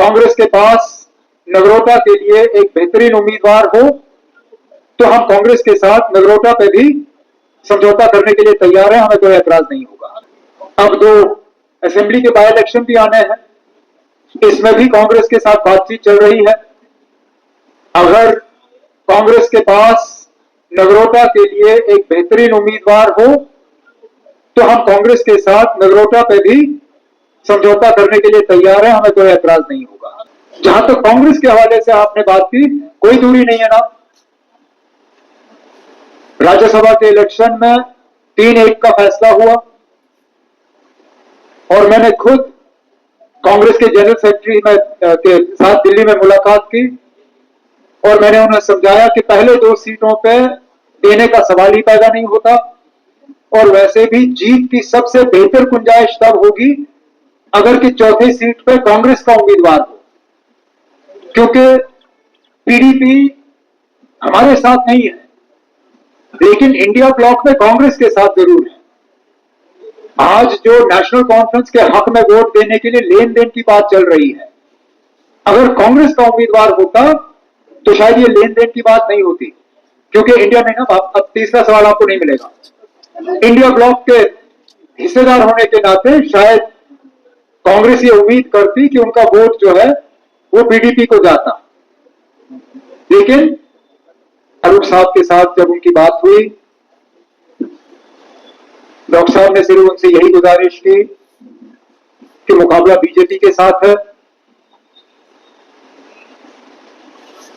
कांग्रेस के पास नगरोटा के लिए एक बेहतरीन उम्मीदवार हो तो हम कांग्रेस के साथ नगरोटा पे भी समझौता करने के लिए तैयार हैं, हमें कोई एतराज नहीं होगा। अब 2 असेंबली के बाय इलेक्शन भी आने हैं, इसमें भी कांग्रेस के साथ बातचीत चल रही है। अगर कांग्रेस के पास नगरोटा के लिए एक बेहतरीन उम्मीदवार हो तो हम कांग्रेस के साथ नगरोटा पे भी समझौता करने के लिए तैयार हैं, हमें कोई एतराज नहीं होगा। जहां तक कांग्रेस के हवाले से आपने बात की, कोई दूरी नहीं है ना। राज्यसभा के इलेक्शन में 3-1 का फैसला हुआ और मैंने खुद कांग्रेस के जनरल सेक्रेटरी के साथ दिल्ली में मुलाकात की और मैंने उन्हें समझाया कि पहले 2 सीटों पे देने का सवाल ही पैदा नहीं होता और वैसे भी जीत की सबसे बेहतर गुंजाइश तब होगी अगर कि चौथी सीट पे कांग्रेस का उम्मीदवार हो, क्योंकि पीडीपी हमारे साथ नहीं है लेकिन इंडिया ब्लॉक में कांग्रेस के साथ जरूर है। आज जो नेशनल कॉन्फ्रेंस के हक में वोट देने के लिए लेन देन की बात चल रही है, अगर कांग्रेस का उम्मीदवार होता तो शायद ये लेन देन की बात नहीं होती, क्योंकि इंडिया में ना, अब तीसरा सवाल आपको नहीं मिलेगा, इंडिया ब्लॉक के हिस्सेदार होने के नाते शायद कांग्रेस ये उम्मीद करती कि उनका वोट जो है वो पीडीपी को जाता। लेकिन अरूप साहब के साथ जब उनकी बात हुई, डॉक्टर साहब ने सिर्फ उनसे यही गुजारिश की कि मुकाबला बीजेपी के साथ है,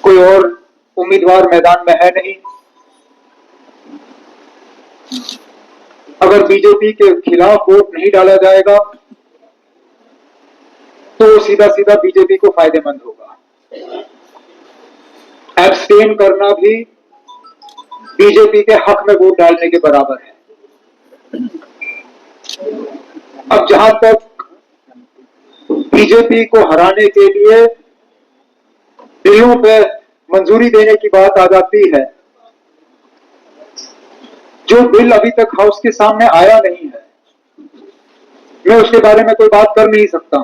कोई और उम्मीदवार मैदान में है नहीं। अगर बीजेपी के खिलाफ वोट नहीं डाला जाएगा तो सीधा सीधा बीजेपी को फायदेमंद होगा। एब्सटेन करना भी बीजेपी के हक में वोट डालने के बराबर है। अब जहां तक बीजेपी को हराने के लिए बिलों पे मंजूरी देने की बात आ जाती है, जो बिल अभी तक हाउस के सामने आया नहीं है, मैं उसके बारे में कोई बात कर नहीं सकता।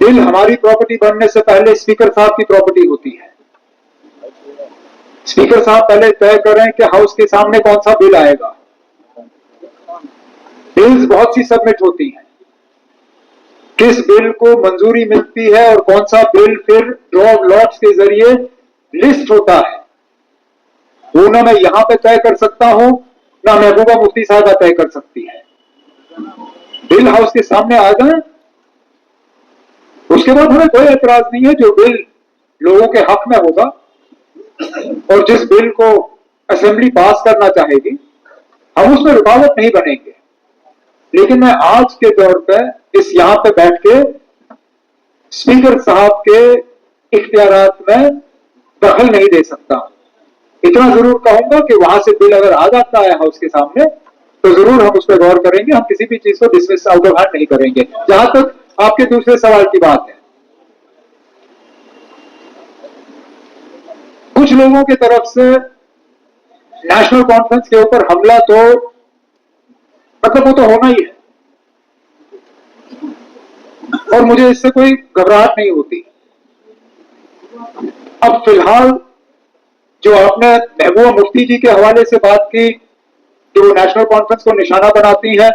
बिल हमारी प्रॉपर्टी बनने से पहले स्पीकर साहब की प्रॉपर्टी होती है। स्पीकर साहब पहले तय करें कि हाउस के सामने कौन सा बिल आएगा। बिल्स बहुत सी सबमिट होती हैं, किस बिल को मंजूरी मिलती है और कौन सा बिल फिर ड्रॉ ऑफ लॉट्स के जरिए लिस्ट होता है, वो ना मैं यहां पे तय कर सकता हूं ना महबूबा मुफ्ती साहब तय कर सकती है। बिल हाउस के सामने आ जाए, उसके बाद हमें कोई एतराज नहीं है। जो बिल लोगों के हक में होगा और जिस बिल को असेंबली पास करना चाहेगी, हम उसमें रुकावट नहीं बनेंगे। लेकिन मैं आज के दौर पे इस यहां पे बैठ के स्पीकर साहब के इख्तियारात में दखल नहीं दे सकता। इतना जरूर कहूंगा कि वहां से बिल अगर आ जाता है हाउस के सामने तो जरूर हम उस पर गौर करेंगे, हम किसी भी चीज को डिसमिस आउट ऑफ हैंड नहीं करेंगे। जहां तक आपके दूसरे सवाल की बात है, कुछ लोगों की तरफ से नेशनल कॉन्फ्रेंस के ऊपर हमला तो मतलब वो तो होना ही है और मुझे इससे कोई घबराहट नहीं होती। अब फिलहाल जो आपने महबूबा मुफ्ती जी के हवाले से बात की, जो नेशनल कॉन्फ्रेंस को निशाना बनाती हैं,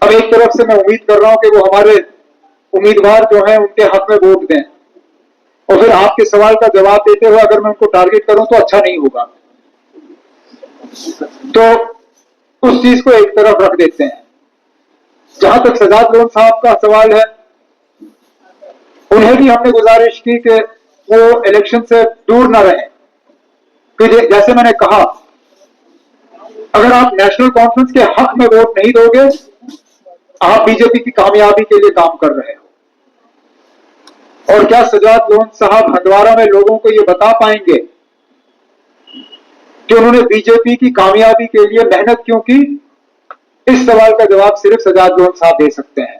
अब एक तरफ से मैं उम्मीद कर रहा हूं कि वो हमारे उम्मीदवार जो हैं उनके हक में वोट दें, और फिर आपके सवाल का जवाब देते हुए अगर मैं उनको टारगेट करूं तो अच्छा नहीं होगा। तो उस चीज को एक तरफ रख देते हैं। जहां तक सजाद लोन साहब का सवाल है, उन्हें भी हमने गुजारिश की कि वो इलेक्शन से दूर ना रहें, क्योंकि जैसे मैंने कहा, अगर आप नेशनल कॉन्फ्रेंस के हक में वोट नहीं दोगे, आप बीजेपी की कामयाबी के लिए काम कर रहे हो। और क्या सजाद लोन साहब हंदवाड़ा में लोगों को ये बता पाएंगे कि उन्होंने बीजेपी की कामयाबी के लिए मेहनत क्यों की? इस सवाल का जवाब सिर्फ सजाद लोन साहब दे सकते हैं।